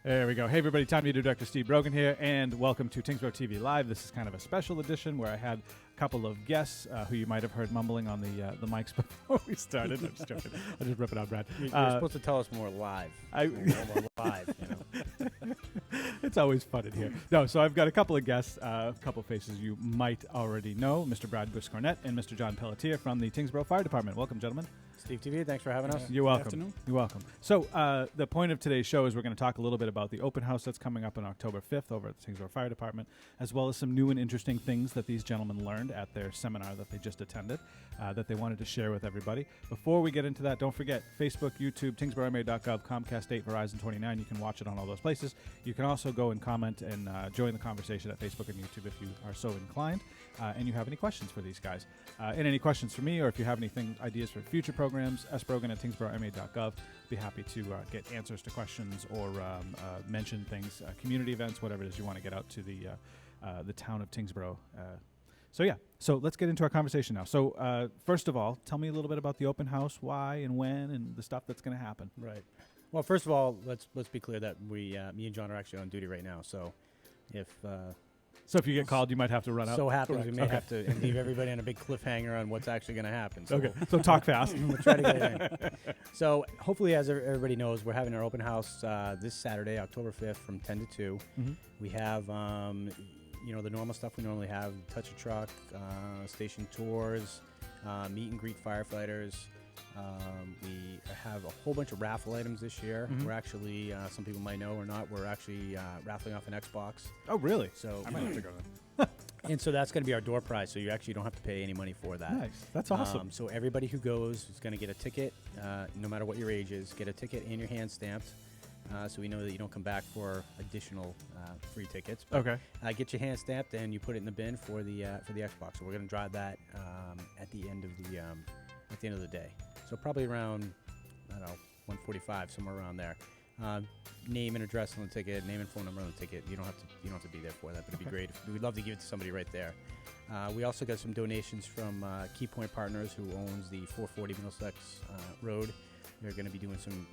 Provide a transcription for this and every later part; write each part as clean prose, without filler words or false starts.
There we go. Hey, everybody. Time to do Dr. Steve Brogan here, and welcome to Tyngsborough TV Live. This is kind of a special edition where I had a couple of guests who you might have heard mumbling on the mics before we started. I'm just joking. I'll just rip it out, Brad. You're supposed to tell us more live. More live, you know. It's always fun in here. No, so I've got a couple of guests, a couple of faces you might already know, Mr. Brad Bush-Cornett and Mr. John Pelletier from the Tyngsborough Fire Department. Welcome, gentlemen. Steve TV, thanks for having us. You're welcome. Afternoon. You're welcome. So the point of today's show is we're going to talk a little bit about the open house that's coming up on October 5th over at the Tyngsborough Fire Department, as well as some new and interesting things that these gentlemen learned at their seminar that they just attended that they wanted to share with everybody. Before we get into that, don't forget Facebook, YouTube, TyngsboroughMA.gov, Comcast 8, Verizon 29. You can watch it on all those places. You can also go and comment and join the conversation at Facebook and YouTube if you are so inclined, and you have any questions for these guys. And any questions for me, or if you have anything, ideas for future programs, sbrogan at TyngsboroughMA.gov. Be happy to get answers to questions or mention things, community events, whatever it is you want to get out to the town of Tyngsborough. So let's get into our conversation now. So first of all, tell me a little bit about the open house, why and when, and the stuff that's going to happen. Right. Well, first of all, let's be clear that me and John are actually on duty right now. So if you get called, you might have to run out. So happens we may have to leave everybody on a big cliffhanger on what's actually going to happen. So okay. So talk fast. We'll try to get it in. So hopefully, as everybody knows, we're having our open house this Saturday, October 5th, from 10 to 2. Mm-hmm. We have the normal stuff we normally have: touch a truck, station tours, meet and greet firefighters. We have a whole bunch of raffle items this year. Mm-hmm. We're actually, some people might know or not, we're actually raffling off an Xbox. Oh, really? So I might have to go then. And so that's going to be our door prize. So you actually don't have to pay any money for that. Nice. That's awesome. So everybody who goes is going to get a ticket, no matter what your age is, get a ticket and your hand stamped. So we know that you don't come back for additional free tickets. But, okay. Get your hand stamped and you put it in the bin for the Xbox. So we're going to drive that at the end of the day. So probably around, I don't know, 1:45, somewhere around there. Name and address on the ticket, name and phone number on the ticket. You don't have to be there for that, but it'd be great. We'd love to give it to somebody right there. We also got some donations from Key Point Partners, who owns the 440 Middlesex Road. They're going to be doing some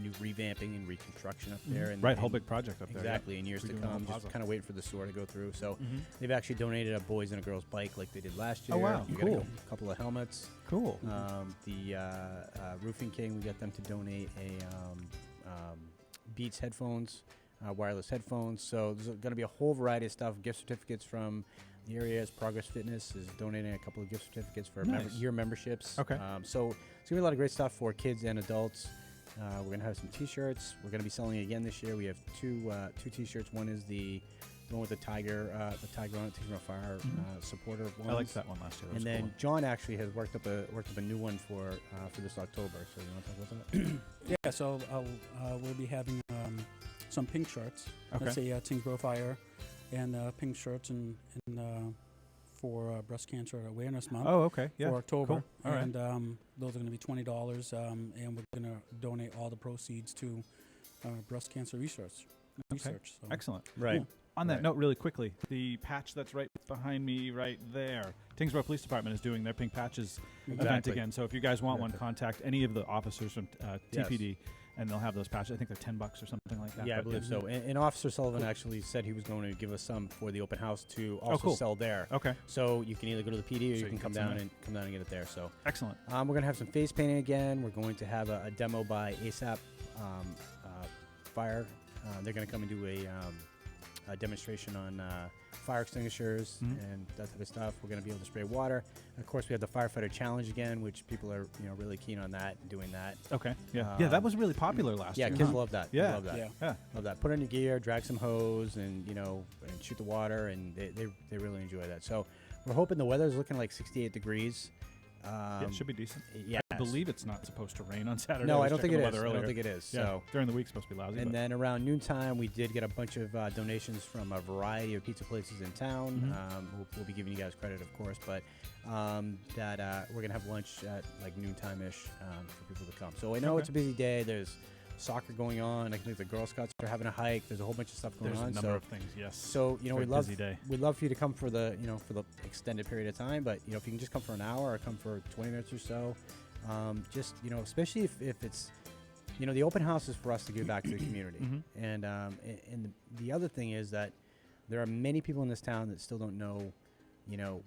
new revamping and reconstruction up there. And whole big project up there. Exactly, in years to come. Just kind of waiting for the sewer to go through. So they've actually donated a boys and a girls bike like they did last year. Oh, wow. We Cool. got a couple of helmets. Cool. The Roofing King, we got them to donate a Beats headphones, wireless headphones. So there's going to be a whole variety of stuff. Gift certificates from the areas. Progress Fitness is donating a couple of gift certificates for year memberships. Okay. So it's going to be a lot of great stuff for kids and adults. We're going to have some T-shirts. We're going to be selling again this year. We have two T-shirts. One is the one with the tiger on it, Tyngsborough Fire supporter one. I liked that one last year. And then John actually has worked up a new one for this October. So you want to talk about that? Yeah, so we'll be having some pink shirts. Okay. Let's say Tyngsborough Fire, and pink shirts and for Breast Cancer Awareness Month. Oh, okay. Yeah. For October. Cool. All right. And those are going to be $20, and we're going to donate all the proceeds to breast cancer research. Okay. So. Excellent. Right. Yeah. On that note, really quickly, the patch that's right behind me right there, Tyngsborough Police Department is doing their Pink Patches event again. So if you guys want one, contact any of the officers from TPD, and they'll have those patches. I think they're $10 or something like that. Yeah, I believe so. And Officer Sullivan actually said he was going to give us some for the open house to also sell there. Okay. So you can either go to the PD or So you can come down and get it there. So excellent. We're going to have some face painting again. We're going to have a demo by ASAP Fire. They're going to come and do a demonstration on fire extinguishers and that type of stuff. We're going to be able to spray water. And of course, we have the firefighter challenge again, which people are really keen on that, doing that. Okay. Yeah. That was really popular last year. Yeah, kids love that. Yeah. They love that. Yeah. Love that. Put on your gear, drag some hose, and and shoot the water, and they really enjoy that. So we're hoping the weather is looking like 68 degrees. It should be decent. Yeah, I believe it's not supposed to rain on Saturday. No, I don't think it is. I don't think it is. Yeah, so during the week, it's supposed to be lousy. And then around noontime, we did get a bunch of donations from a variety of pizza places in town. We'll be giving you guys credit, of course, but we're gonna have lunch at like noontime-ish for people to come. So I know it's a busy day. There's soccer going on. I think the Girl Scouts are having a hike. There's a whole bunch of stuff going on. There's a number of things, yes. So we'd love for you to come for the extended period of time. But if you can just come for an hour or come for 20 minutes or so, especially if it's you know, the open house is for us to give back to the community. And the other thing is that there are many people in this town that still don't know, you know,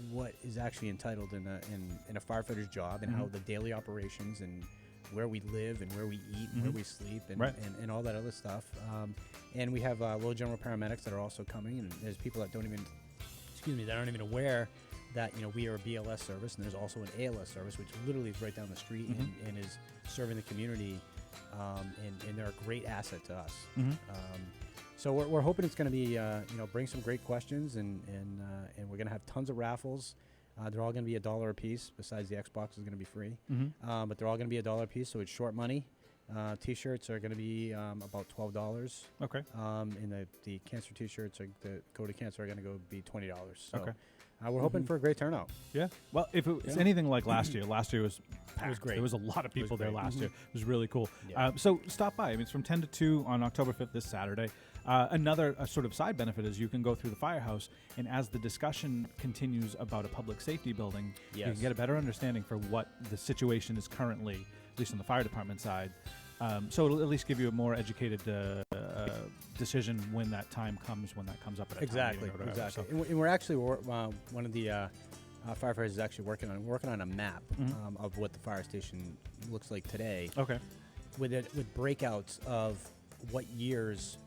what is actually entitled in a firefighter's job and how the daily operations and where we live and where we eat and where we sleep and all that other stuff. And we have little general paramedics that are also coming, and there's people that don't even, that aren't even aware that, you know, we are a BLS service, and there's also an ALS service, which literally is right down the street and is serving the community, and they're a great asset to us. So we're hoping it's going to be, you know, bring some great questions, and we're going to have tons of raffles. They're all going to be $1 a piece. Besides, the Xbox is going to be free, but they're all going to be $1 a piece, so it's short money. T-shirts are going to be about $12. Okay. And the cancer T-shirts, the Code of Cancer, are going to be $20. So Okay. We're hoping for a great turnout. Yeah. Well, if it was anything like last year was packed. It was great. There was a lot of people there last year. It was really cool. Yeah. So stop by. I mean, it's from 10 to 2 on October 5th, this Saturday. Another sort of side benefit is you can go through the firehouse, and as the discussion continues about a public safety building, you can get a better understanding for what the situation is currently, at least on the fire department side. So it'll at least give you a more educated decision when that time comes, when that comes up at a town meeting or whatever. Exactly. So And we're actually one of the firefighters is actually working on a map of what the fire station looks like today. Okay. With breakouts of what years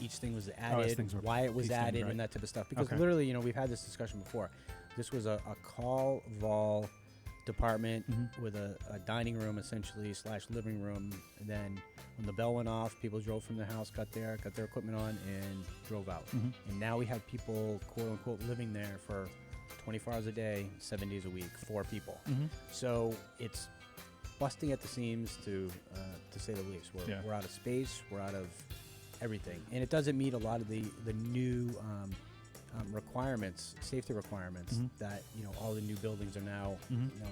each thing was added, why it was added, and that type of stuff. Because literally, you know, we've had this discussion before. This was a call vol department with a dining room essentially / living room, and then when the bell went off, people drove from their house, got their equipment on, and drove out. And now we have people, quote unquote, living there for 24 hours a day, 7 days a week, 4 people. So it's busting at the seams, to say the least. We're out of space, we're out of everything, and it doesn't meet a lot of the new requirements, safety requirements that, you know, all the new buildings are now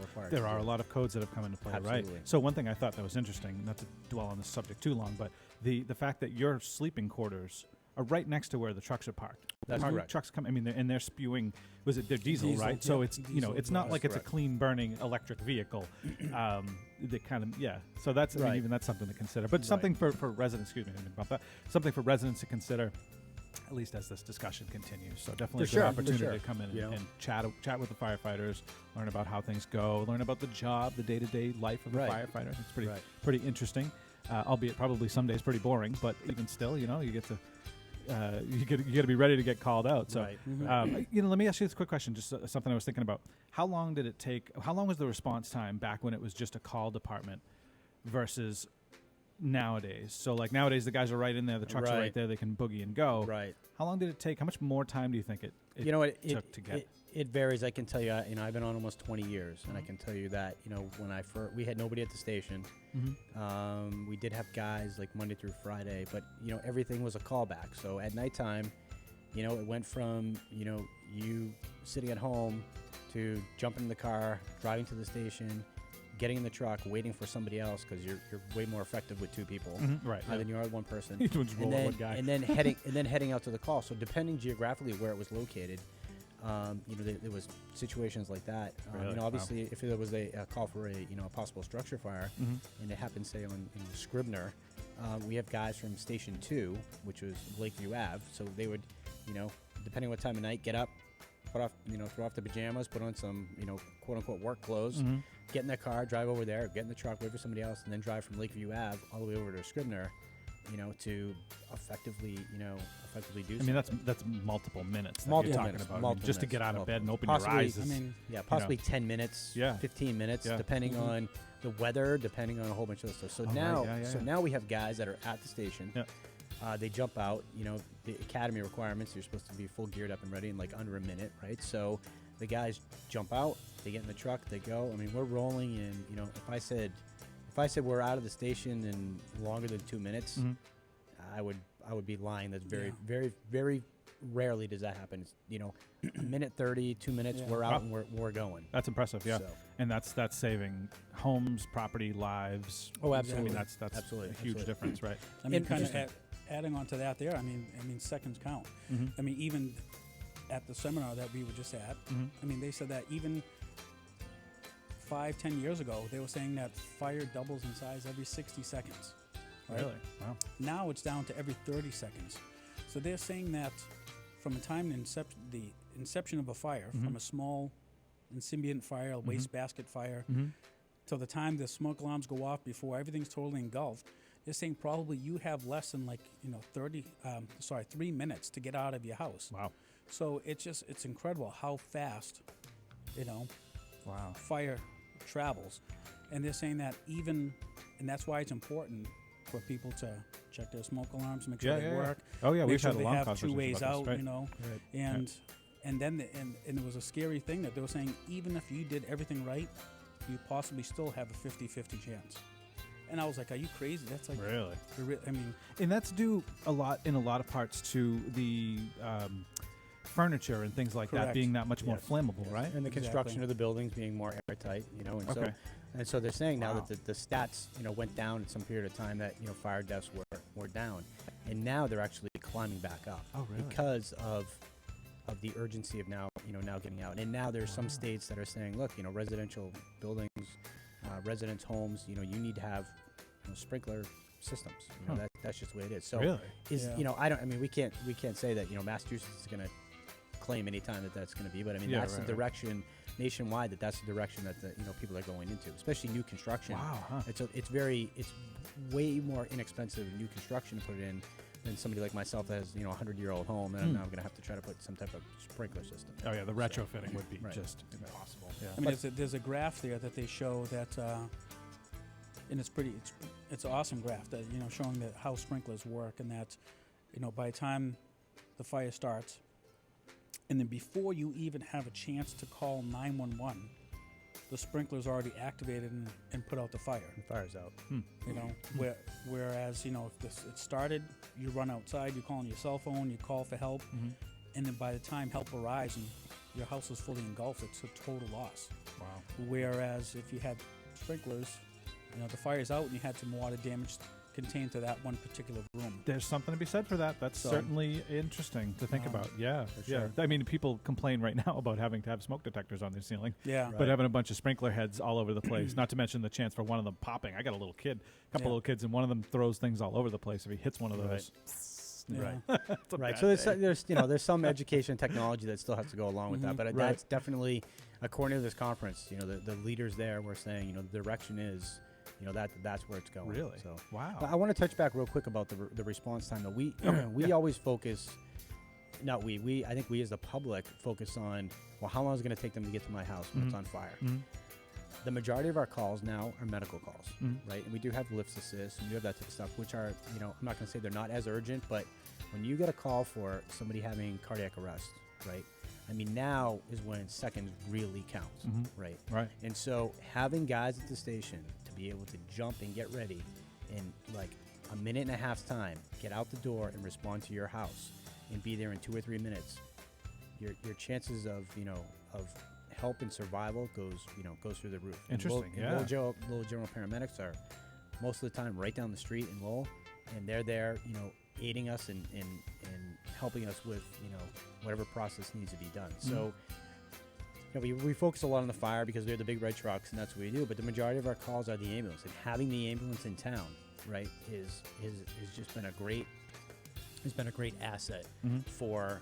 required. There are a lot of codes that have come into play, Absolutely. right? So one thing I thought that was interesting, not to dwell on this subject too long, but the fact that your sleeping quarters are right next to where the trucks are parked. That's correct. Trucks come. I mean, they're spewing. Was it their diesel, right? So it's it's not like it's a clean burning electric vehicle. They kind of So that's I mean, even that's something to consider. But something for residents. Excuse me, I didn't mean to bump that. Something for residents to consider, at least as this discussion continues. So definitely a good opportunity to come in and chat with the firefighters, learn about how things go, learn about the job, the day-to-day life of a firefighter. It's pretty interesting, albeit probably some days pretty boring. But even still, you know, you get to. You got to be ready to get called out. So, you know, let me ask you this quick question. Just something I was thinking about. How long did it take? How long was the response time back when it was just a call department versus nowadays? So, like nowadays, the guys are right in there. The trucks are right there. They can boogie and go. Right. How long did it take? How much more time do you think it took to get? It varies. I can tell you. You know, I've been on almost 20 years, and I can tell you that, you know, when we had nobody at the station. We did have guys like Monday through Friday, but, you know, everything was a callback. So at nighttime, you know, it went from, you know, you sitting at home to jumping in the car, driving to the station, getting in the truck, waiting for somebody else, because you're way more effective with 2 people than you are with one person. And then heading out to the call. So depending geographically where it was located, you know, there was situations like that. You know, obviously, if there was a call for a possible structure fire, and it happened, say, on Scribner, we have guys from Station 2, which was Lakeview Ave. So they would, you know, depending what time of night, get up, throw off the pajamas, put on some, you know, quote unquote work clothes, get in their car, drive over there, get in the truck, wait for somebody else, and then drive from Lakeview Ave all the way over to Scribner, you know, to effectively do. I mean, that's multiple minutes. Multiple you're minutes, talking about. Just to get out of bed and open your eyes. Possibly 10 minutes, 15 minutes, depending on the weather, depending on a whole bunch of stuff. So now we have guys that are at the station. They jump out. You know, the academy requirements, you're supposed to be full geared up and ready in like under a minute, right? So the guys jump out, they get in the truck, they go. I mean, we're rolling in. You know, if I said we're out of the station in longer than 2 minutes, I would be lying. That's very, very, very rarely does that happen. It's, you know, a minute 30, 2 minutes, we're out and we're going. That's impressive, So. And that's saving homes, property, lives. Oh, absolutely. I mean, that's absolutely a huge difference, right? I mean, kind of adding on to that there, I mean, seconds count. I mean, even at the seminar that we were just at, I mean, they said that even 5-10 years ago, they were saying that fire doubles in size every 60 seconds. Right? Really? Wow. Now it's down to every 30 seconds. So they're saying that from the time the inception of a fire, from a small incipient fire, a wastebasket fire, till the time the smoke alarms go off before everything's totally engulfed, they're saying probably you have less than 3 minutes to get out of your house. Wow. So it's incredible how fast, Wow. fire travels. And they're saying that and that's why it's important for people to check their smoke alarms, make sure they work. Oh yeah, make we've sure had a they long have conversation 2 ways about out, this, right? And then it was a scary thing that they were saying even if you did everything right, you possibly still have a 50-50 chance. And I was like, are you crazy? That's like Really? I mean, And that's due in a lot of parts to the furniture and things like that Correct. being that much more Yes. flammable, right? And the construction Exactly. of the buildings being more airtight, and Okay. so they're saying now Wow. that the stats, went down in some period of time that, fire deaths were down. And now they're actually climbing back up. Oh, really? Because of the urgency of now getting out. And now there's some states that are saying, look, residential buildings, residence homes, you need to have sprinkler systems. That's just the way it is. So Really? we can't say that, Massachusetts is going to claim any time that's going to be, but that's the direction nationwide that's the direction that people are going into, especially new construction. Wow. Huh. It's way more inexpensive new construction to put it in than somebody like myself that has 100-year-old home, and now I'm going to have to try to put some type of sprinkler system. Oh yeah, the retrofitting would be Right. just impossible. Yeah. I mean, there's a graph there that they show that, and it's an awesome graph that showing that how sprinklers work, and that by the time the fire starts, and then before you even have a chance to call 911, the sprinkler's already activated and put out the fire. The fire's out. Whereas if it started, you run outside, you call on your cell phone, you call for help, and then by the time help arrives and your house is fully engulfed, it's a total loss. Wow. Whereas if you had sprinklers, the fire's out and you had some water damage contained to that one particular room. There's something to be said for that. That's So- certainly interesting to think about. Yeah, For yeah. sure. I mean, people complain right now about having to have smoke detectors on their ceiling, Yeah. Right. but having a bunch of sprinkler heads all over the place. Not to mention the chance for one of them popping. I got a couple Yeah. little kids, and one of them throws things all over the place. If he hits one of Right. those, Yeah. Right. it's a Right. bad So day. there's some education and technology that still has to go along with that, but Right. that's definitely, according to this conference, the leaders there were saying, the direction is, that's where it's going. Really? So Wow. I want to touch back real quick about the response time. That we always focus. Not we. I think we as the public focus on, well, how long is it going to take them to get to my house when it's on fire? The majority of our calls now are medical calls, right? And we do have lifts assist, and we do have that type of stuff, which are, I'm not going to say they're not as urgent, but when you get a call for somebody having cardiac arrest, right? Now is when seconds really count, right? Right. And so having guys at the station to be able to jump and get ready in like a minute and a half's time, get out the door and respond to your house and be there in 2 or 3 minutes, your chances of help and survival goes through the roof. Interesting. And Lowell General Paramedics are most of the time right down the street in Lowell, and they're there, aiding us and helping us with whatever process needs to be done. So we focus a lot on the fire because they're the big red trucks, and that's what we do. But the majority of our calls are the ambulance, and having the ambulance in town, right, is just been a great. It's been a great asset for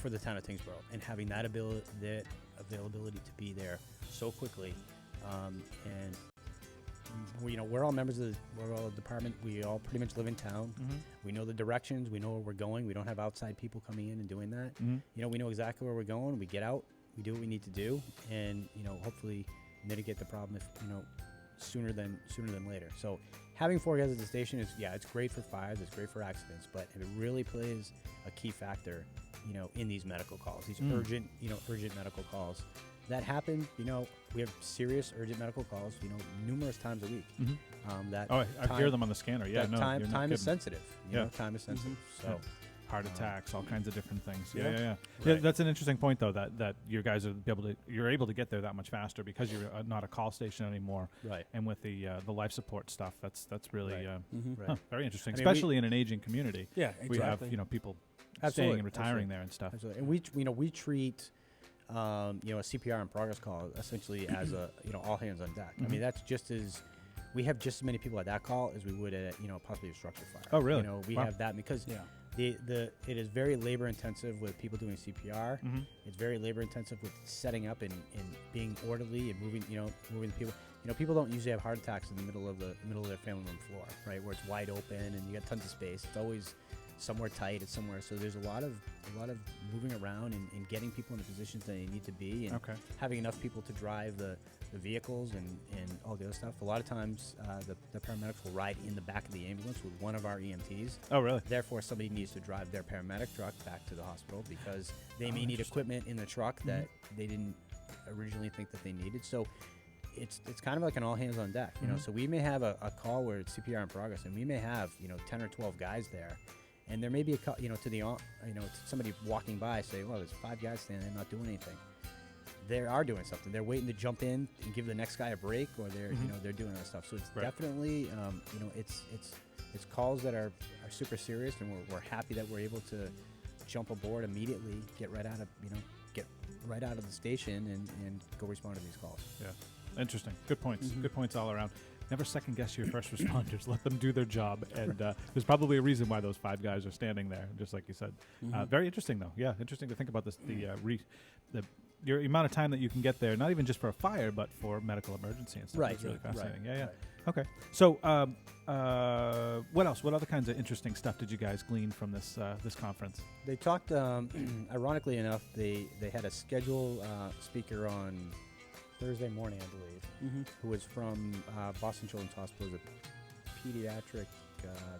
the town of Tyngsborough, and having that availability to be there so quickly, and we're all members of we're all a department. We all pretty much live in town. We know the directions. We know where we're going. We don't have outside people coming in and doing that. We know exactly where we're going. We get out. We do what we need to do, and hopefully mitigate the problem if sooner than later. So having 4 guys at the station is it's great for fires. It's great for accidents, but it really plays a key factor in these medical calls. These urgent medical calls that happen. We have serious urgent medical calls. Numerous times a week. I hear them on the scanner. Yeah, that no, time you're not is kidding. sensitive. Time is sensitive. So. Heart attacks, all kinds of different things. Yeah. Yeah. Right. That's an interesting point, though. That you guys you're able to get there that much faster because you're not a call station anymore. Right. And with the life support stuff, that's really Right. very interesting, I mean, especially in an aging community. Yeah, exactly. We have people Absolutely. staying and retiring there and stuff. Absolutely. And we treat you know, a CPR in progress call essentially as a, you know, all hands on deck. I mean, that's just as, we have just as many people at that call as we would at, you know, possibly a structure fire. Oh, really? You know, we have that because it is very labor intensive with people doing CPR. It's very labor intensive with setting up and being orderly and moving the people. You know, people don't usually have heart attacks in the middle of their family room floor, right, where it's wide open and you got tons of space. It's always somewhere tight. It's somewhere. So there's a lot of moving around and getting people in the positions that they need to be, and having enough people to drive the vehicles and all the other stuff. A lot of times, the paramedics will ride in the back of the ambulance with one of our EMTs. Oh, really? Therefore, somebody needs to drive their paramedic truck back to the hospital because they may need equipment in the truck that they didn't originally think that they needed. So it's kind of like an all hands on deck, you know. So we may have a call where it's CPR in progress, and we may have 10 or 12 guys there, and there may be to somebody walking by say, well, there's 5 guys standing there not doing anything. They are doing something. They're waiting to jump in and give the next guy a break, or they're they're doing that stuff. So it's definitely it's calls that are super serious, and we're happy that we're able to jump aboard immediately, get right out of the station and go respond to these calls. Yeah. Interesting. Good points. Good points all around. Never second guess your first responders. Let them do their job. And there's probably a reason why those 5 guys are standing there, just like you said. Very interesting, though. Yeah, interesting to think about this. Your amount of time that you can get there, not even just for a fire, but for medical emergency and stuff. Right. It's really fascinating. Right, yeah. right. Okay. So, what else? What other kinds of interesting stuff did you guys glean from this conference? They talked. Ironically enough, they had a scheduled speaker on Thursday morning, I believe, who was from Boston Children's Hospital, a pediatric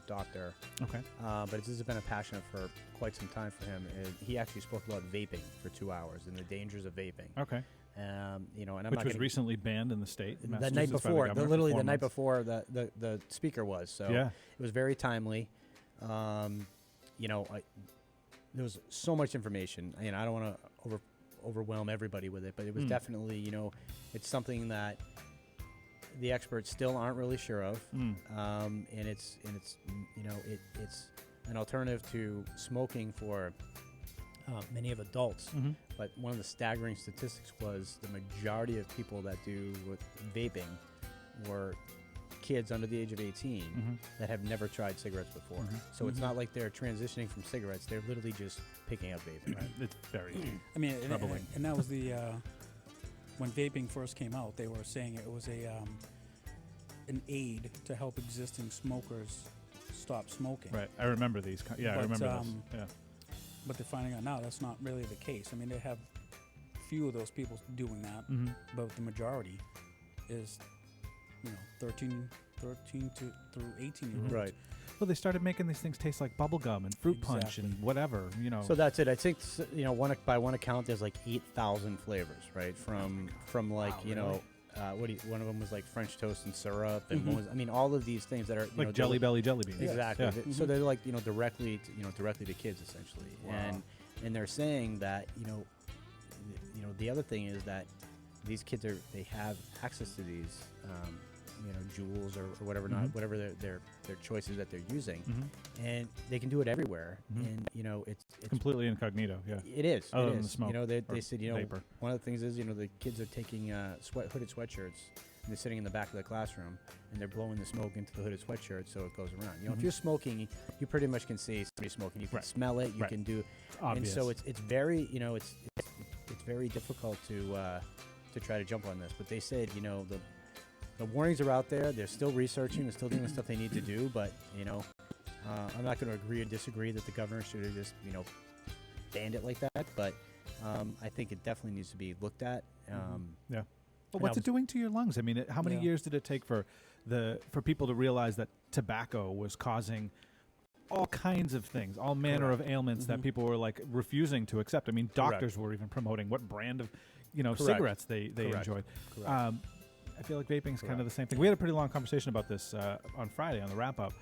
doctor. Okay. But this has been a passion for quite some time for him. And he actually spoke about vaping for 2 hours and the dangers of vaping. Okay. And which was recently banned in the state. The night before, literally the night before the speaker was. So it was very timely. There was so much information. I don't want to overwhelm everybody with it, but it was definitely, it's something that the experts still aren't really sure of, and it's an alternative to smoking for many of adults. But one of the staggering statistics was the majority of people that do with vaping were kids under the age of 18 that have never tried cigarettes before. So it's not like they're transitioning from cigarettes; they're literally just picking up vaping. Right? It's very troubling. And that was the when vaping first came out, they were saying it was an aid to help existing smokers stop smoking. Right. I remember these. I remember those. Yeah. But they're finding out now that's not really the case. I mean, they have few of those people doing that, but the majority is 13 through 18-year-olds. Right. Well, they started making these things taste like bubble gum and fruit punch and whatever, So that's it. I think by one account there's like 8,000 flavors, right? From like one of them was like French toast and syrup, and one was, all of these things that are like Jelly Belly jelly beans. Exactly. Yeah. So they're like directly to kids essentially. Wow. And they're saying that the other thing is that these kids they have access to these jewels or whatever, not whatever their choices that they're using, and they can do it everywhere. And it's completely incognito. Yeah, it is. Other it than is. the smoke. They said vapor. One of the things is the kids are taking hooded sweatshirts and they're sitting in the back of the classroom and they're blowing the smoke into the hooded sweatshirt so it goes around. If you're smoking, you pretty much can see somebody smoking. You can smell it. You can do. Obvious. And so it's very it's very difficult to try to jump on this. But they said the warnings are out there. They're still researching. They're still doing the stuff they need to do. But I'm not going to agree or disagree that the governor should have just banned it like that. But I think it definitely needs to be looked at. Yeah. But what's it doing to your lungs? I mean, how many years did it take for people to realize that tobacco was causing all kinds of things, all manner of ailments that people were like refusing to accept? I mean, doctors were even promoting what brand of cigarettes they enjoyed. I feel like vaping's kind of the same thing. We had a pretty long conversation about this on Friday on the wrap-up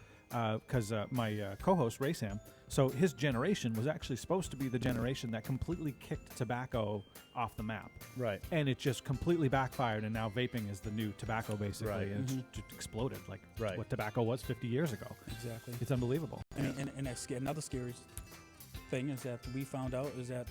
because my co-host, Ray Sam, so his generation was actually supposed to be the generation that completely kicked tobacco off the map. Right. And it just completely backfired, and now vaping is the new tobacco, basically, and it's just exploded like what tobacco was 50 years ago. Exactly. It's unbelievable. And another scary thing is that we found out is that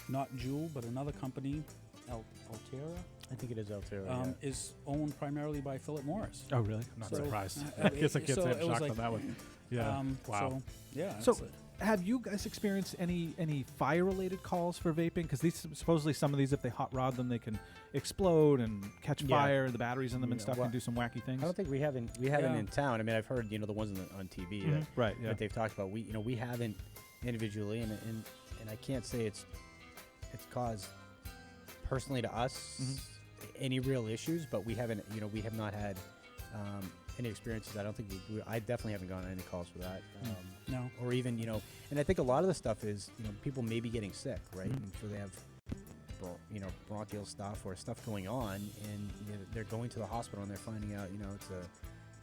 not Juul, but another company, Altera, I think it is Altera. is owned primarily by Philip Morris. Oh, really? I'm not So, surprised. I guess I can't so say it I'm was shocked like- on that one. Yeah. Wow. So, yeah. So, it's have you guys experienced any fire-related calls for vaping? Because these supposedly some of these, if they hot rod them, they can explode and catch Yeah. fire. The batteries in them and Yeah, stuff well, can do some wacky things. I don't think we haven't Yeah. in town. I mean, I've heard the ones on TV Mhm. Right. Yeah. that they've talked about. We haven't individually, and I can't say it's caused personally to us any real issues, but we haven't. We have not had any experiences. I don't think I definitely haven't gone on any calls for that. no. Or even and I think a lot of the stuff is people may be getting sick, right? Mhm. And so they have bronchial stuff or stuff going on, and they're going to the hospital and they're finding out it's a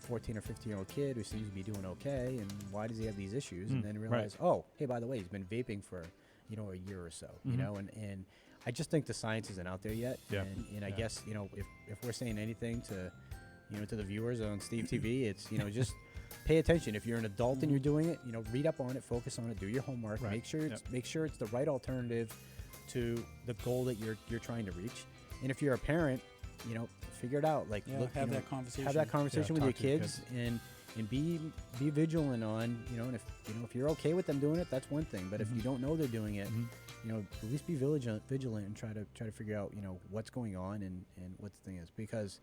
14 or 15-year-old kid who seems to be doing okay, and why does he have these issues? And then realize, oh, hey, by the way, he's been vaping for a year or so, and I just think the science isn't out there yet. Yeah. And I guess if we're saying anything to to the viewers on Steve TV, it's just pay attention. If you're an adult and you're doing it, read up on it, focus on it, do your homework, Right. make sure it's the right alternative to the goal that you're trying to reach. And if you're a parent, figure it out. Like, Yeah, look, have that conversation. have that conversation with your talk to your kids, and be vigilant on and if you're okay with them doing it, that's one thing. But if you don't know they're doing it, at least be vigilant and try to figure out what's going on and what the thing is, because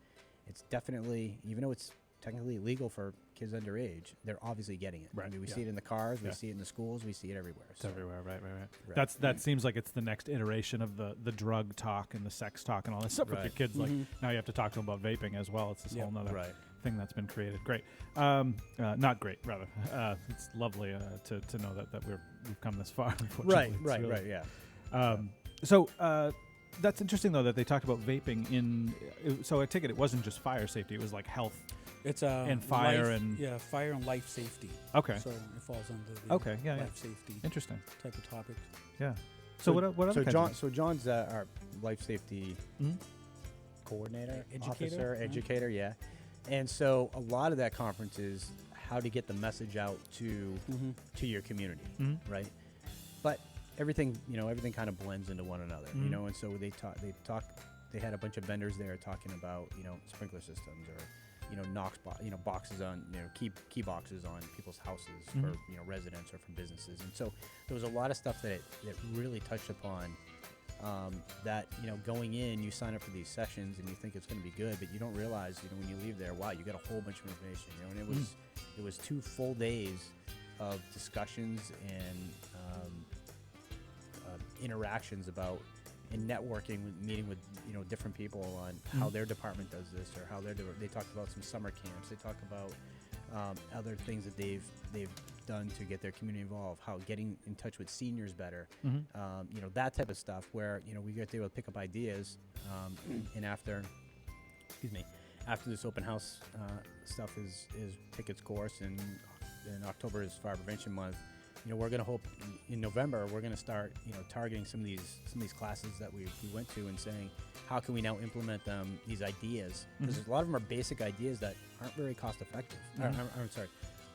it's definitely, even though it's technically illegal for kids underage, they're obviously getting it. Right, I mean, we yeah. see it in the cars, we Yeah. see it in the schools, we see it everywhere. It's everywhere, right. Right. That seems like it's the next iteration of the drug talk and the sex talk and all that stuff with your Right. kids. Like now you have to talk to them about vaping as well. It's this Yep. whole nother Right. thing that's been created. Great, not great, rather. It's lovely to know that we've come this far. Unfortunately. It's really- Yeah. So that's interesting though that they talked about vaping in. So I take it wasn't just fire safety; it was like health. It's And fire life, and- fire and life safety. Okay. So it falls under the Okay. Yeah. life safety Interesting. type of topic. Yeah. So what other So kinds of- John's our life safety Mhm. coordinator, Educator? officer, Yeah. educator, yeah. And so a lot of that conference is how to get the message out to your community, Mhm. right? But everything kind of blends into one another, Mhm. And so they had a bunch of vendors there talking about sprinkler systems or boxes on key boxes on people's houses Mhm. for residents or for businesses. And so there was a lot of stuff that really touched upon that going in, you sign up for these sessions and you think it's going to be good, but you don't realize when you leave there, wow, you got a whole bunch of information, and it was 2 full days of discussions and interactions about and networking, meeting with different people on how their department does this or how they talked about some summer camps. They talk about other things that they've done to get their community involved, how getting in touch with seniors better, that type of stuff where we got to be able to pick up ideas, and after this open house stuff is take its course, and October is Fire Prevention Month. We're going to hope in November we're going to start targeting some of these classes that we went to and saying, how can we now implement these ideas, because a lot of them are basic ideas that aren't very cost effective. I'm sorry,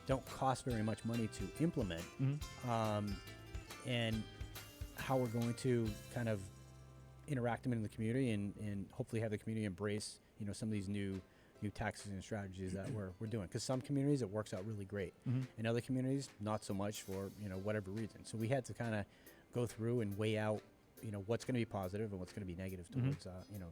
don't cost very much money to implement, and how we're going to kind of interact them in the community and hopefully have the community embrace some of these new tactics and strategies that we're doing, because some communities it works out really great, in other communities not so much for whatever reason. So we had to kind of go through and weigh out what's going to be positive and what's going to be negative towards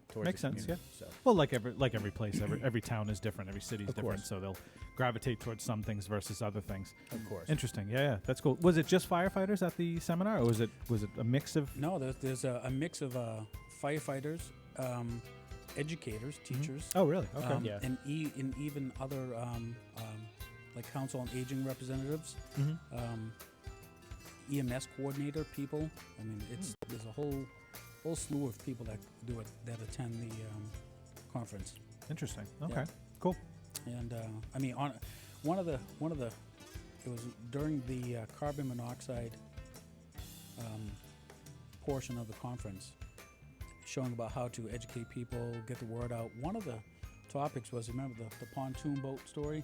towards Makes the sense, community. So Well, like every place, every town is different, every city is Of different, course. so they'll gravitate towards some things versus other things. of course. Interesting. Yeah, that's cool. Was it just firefighters at the seminar, or was it a mix of? No, there's a mix of firefighters, educators, teachers, Oh, really? Okay. Yeah. and even other like council on aging representatives, EMS coordinator people. I mean, there's a whole slew of people that attend the conference. Interesting. Yeah. Okay. Cool. And I mean, on one of the it was during the carbon monoxide portion of the conference, showing about how to educate people, get the word out. One of the topics was, remember the pontoon boat story?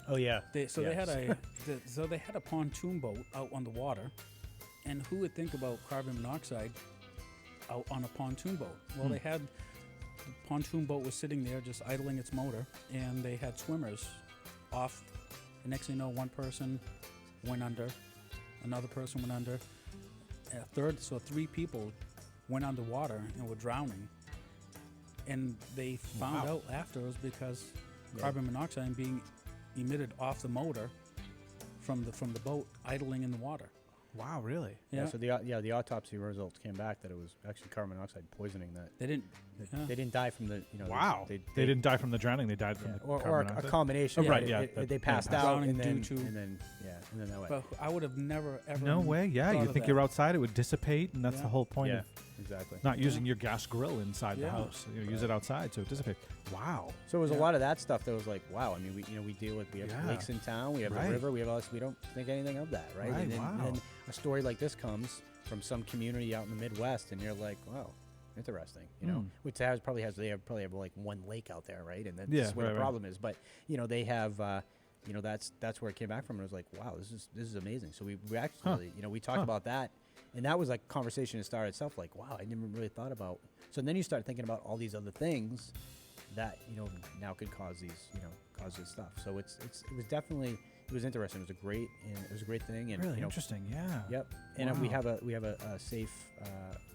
Oh yeah. They had a pontoon boat out on the water, and who would think about carbon monoxide out on a pontoon boat. Well, Hmm. they had the pontoon boat was sitting there just idling its motor, and they had swimmers off. The next thing you know, one person went under, another person went under, a third, so 3 people went underwater and were drowning. And they found Wow. out after it was because Yeah. carbon monoxide being emitted off the motor from the boat idling in the water. Wow, really? Yeah. So the autopsy results came back that it was actually carbon monoxide poisoning. That They didn't. Yeah. they didn't die from the Wow. They They didn't die from the drowning. They died from yeah. the or carbon a monoxide. combination. Oh, right, yeah, that- They yeah, passed passed out out and then due to- and then that way. But I would have never ever. No way. Yeah, thought you of think that. you're outside, it would dissipate, and that's the Yeah. whole point Yeah, of exactly. not using your gas grill inside the Yeah. house. You know, use it outside, so it dissipates. Wow. So it was a Yeah. lot of that stuff that was like, wow. I mean, we deal with we have Yeah. lakes in town, we have Right. a river, we have all this. We don't think anything of that, right? Right, And then, wow. and a story like this comes from some community out in the Midwest, and you're like, wow, interesting. You know, Mm. which probably have like one lake out there, right? And that's Yeah, where right, the right. problem is. But you know, they have. That's where it came back from. And it was like, wow, this is amazing. So we actually, we talked Huh. about that, and that was like conversation that started itself. Like, wow, I never really thought about. So then you start thinking about all these other things that now could cause these this stuff. So it was interesting. It was a great thing. And Really interesting. Yeah. Yep. And Wow. we have a safe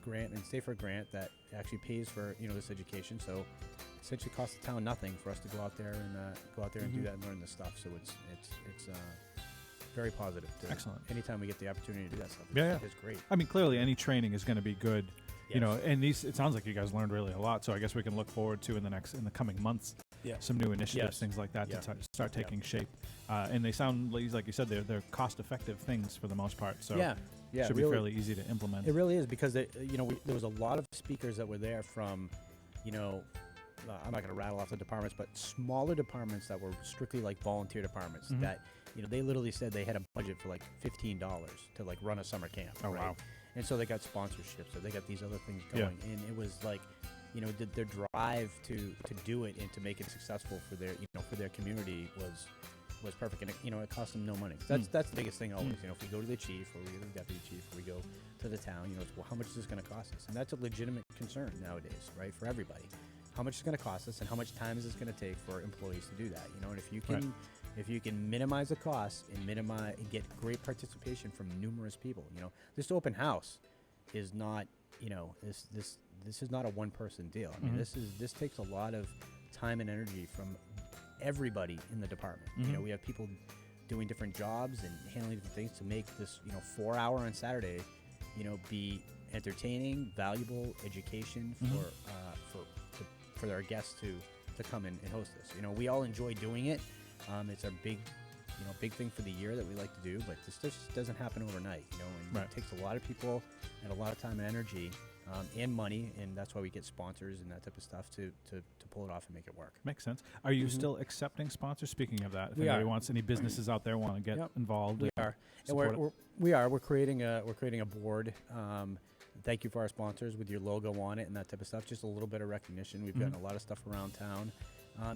grant and safer grant that actually pays for this education. So essentially costs the town nothing for us to go out there and do Mhm. that and learn this stuff. So it's very positive. Excellent. Anytime we get the opportunity to do that stuff, Yeah, it's great. I mean, clearly, any training is going to be good. You Yes. know, and it sounds like you guys learned really a lot. So I guess we can look forward to in the coming months, Yeah. some new initiatives, Yes. things like that Yeah. to start Yeah. taking shape. And they sound like you said, they're cost-effective things for the most part. So yeah, should really, be fairly easy to implement. It really is because there was a lot of speakers that were there from, I'm not going to rattle off the departments, but smaller departments that were strictly like volunteer departments Mhm. that, they literally said they had a budget for like $15 to like run a summer camp. Oh, right? wow. And so they got sponsorships, or they got these other things Yeah. going, and it was like, their drive to do it and to make it successful for their community was perfect, and it cost them no money. That's the biggest thing always. If we go to the chief or we go to the deputy chief or we go to the town, it's, well, how much is this going to cost us? And that's a legitimate concern nowadays, right, for everybody. How much is going to cost us, and how much time is this going to take for employees to do that? And if you can. Right. If you can minimize the costs and get great participation from numerous people, this open house is not, this is not a one-person deal. I mean, Mhm. this takes a lot of time and energy from everybody in the department. Mhm. We have people doing different jobs and handling different things to make this, 4 hour on Saturday, be entertaining, valuable education Mhm. for our guests to come and host this. We all enjoy doing it. It's our big thing for the year that we like to do, but this just doesn't happen overnight, and Right. it takes a lot of people and a lot of time and energy and money, and that's why we get sponsors and that type of stuff to pull it off and make it work. Makes sense. Are you Mhm. still accepting sponsors? Speaking of that, if We anybody are. wants any businesses out there want to get Yep. involved, We are, and support it. we're creating a board. Thank you for our sponsors with your logo on it and that type of stuff. Just a little bit of recognition. We've gotten a lot of stuff around town.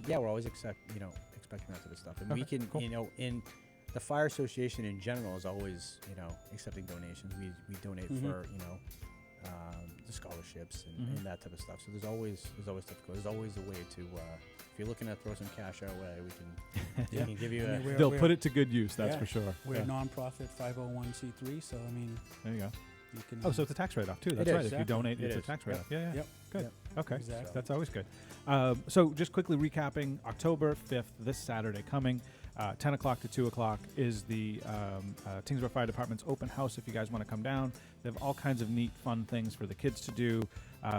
We're always expecting that type of stuff, and we Okay, can, cool. in the fire association in general is always, accepting donations. We donate for, the scholarships and that type of stuff. So there's always stuff to go. There's always a way to, if you're looking to throw some cash our way, we Yeah. can give you I mean, we're- They'll put it to good use. That's Yeah. for sure. We're Yeah. a nonprofit 501c3, so I mean, There you go. you can. Oh, so it's a tax write-off too. That's is. right. If you Exactly. donate, It it's a is. tax Yep. write-off. Yeah. Yep. Good. Yep. Okay. Exactly. That's always good. So just quickly recapping, October 5th, this Saturday coming, 10 o'clock to 2 o'clock is the Tyngsborough Fire Department's open house if you guys want to come down. They have all kinds of neat, fun things for the kids to do.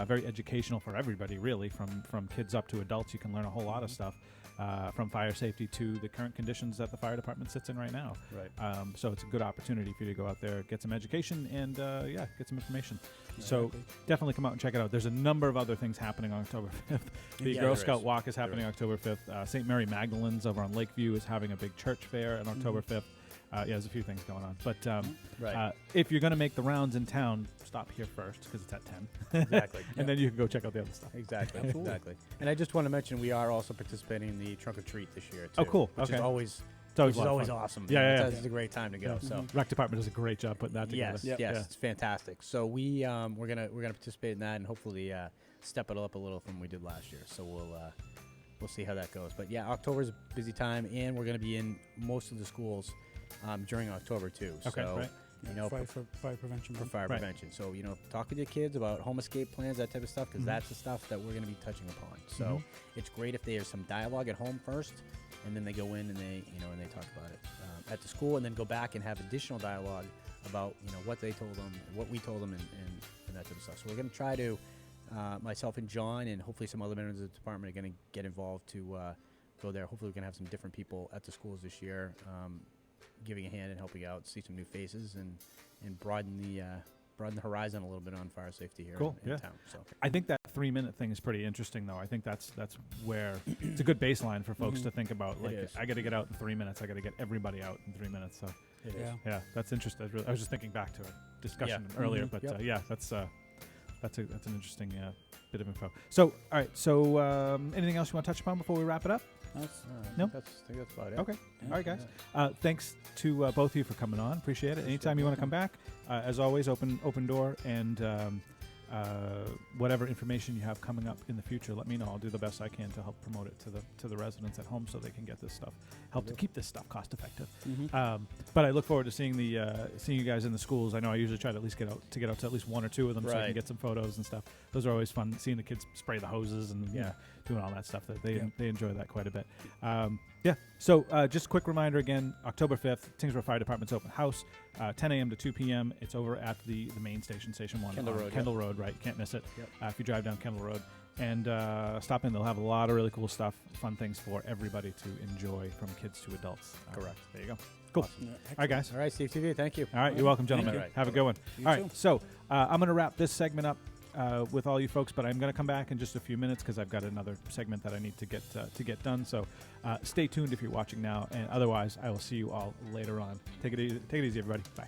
Very educational for everybody, really, from kids up to adults. You can learn a whole lot of stuff. From fire safety to the current conditions that the fire department sits in right now. Right. So it's a good opportunity for you to go out there, get some education, and get some information. So Exactly. definitely come out and check it out. There's a number of other things happening on October 5th. The Yeah, Girl there Scout is. Walk is happening October 5th. St. Mary Magdalene's over on Lakeview is having a big church fair on October 5th. There's a few things going on. But Right. if you're going to make the rounds in town, stop here first because it's at 10. Exactly. And then you can go check out the other stuff. Exactly. Absolutely. Exactly. And I just want to mention we are also participating in the trunk or treat this year too. Oh, cool. Which Okay. is always It's always, which a lot is of always fun. awesome. Yeah, yeah. It's a great time to go. So. Rec department does a great job putting that together. Yes, Yep. it's fantastic. So we're gonna participate in that and hopefully step it up a little from what we did last year. So we'll see how that goes. But yeah, October's a busy time, and we're gonna be in most of the schools during October too. Okay, so right. Yeah, you know, fire prevention. for fire Right. prevention. So talk with your kids about home escape plans, that type of stuff, because that's the stuff that we're gonna be touching upon. So it's great if there's some dialogue at home first, and then they go in and they talk about it at the school, and then go back and have additional dialogue about what they told them, what we told them, and that type of stuff. So we're going to try to, myself and John, and hopefully some other members of the department are going to get involved to go there. Hopefully we can have some different people at the schools this year, giving a hand and helping out, see some new faces, and broaden the horizon a little bit on fire safety here in town. So I think that 3-minute thing is pretty interesting, though. I think that's where it's a good baseline for folks to think about. Like, is. I got to get out in 3 minutes. I got to get everybody out in 3 minutes. So Yeah. that's interesting. I was just thinking back to a discussion earlier, but that's an interesting bit of info. So, all right. So, anything else you want to touch upon before we wrap it up? No? I think that's about it. Okay. Yeah. All right, guys. Thanks to both of you for coming on. Appreciate it. Anytime you want to come back, as always, open door, and whatever information you have coming up in the future, let me know. I'll do the best I can to help promote it to the residents at home so they can get this stuff, help to keep this stuff cost effective. But I look forward to seeing you guys in the schools. I know I usually try to at least get out to at least one or two of them so I can get some photos and stuff. Those are always fun, seeing the kids spray the hoses and doing all that stuff. That they enjoy that quite a bit. So just a quick reminder again, October 5th, Tyngsborough Fire Department's open house, 10 a.m. to 2 p.m. It's over at the main station, Station 1. Kendall Road, Road, right? Can't miss it. Yep. If you drive down Kendall Road. And stop in. They'll have a lot of really cool stuff, fun things for everybody to enjoy, from kids to adults. Correct. There you go. Cool. Yeah, All right, guys. All right, Steve TV, thank you. All right, you're welcome, gentlemen. Thank you. Have a good one. You All right, too. so I'm going to wrap this segment up with all you folks, but I'm going to come back in just a few minutes because I've got another segment that I need to get done. So stay tuned if you're watching now, and otherwise, I will see you all later on. Take it easy, everybody. Bye.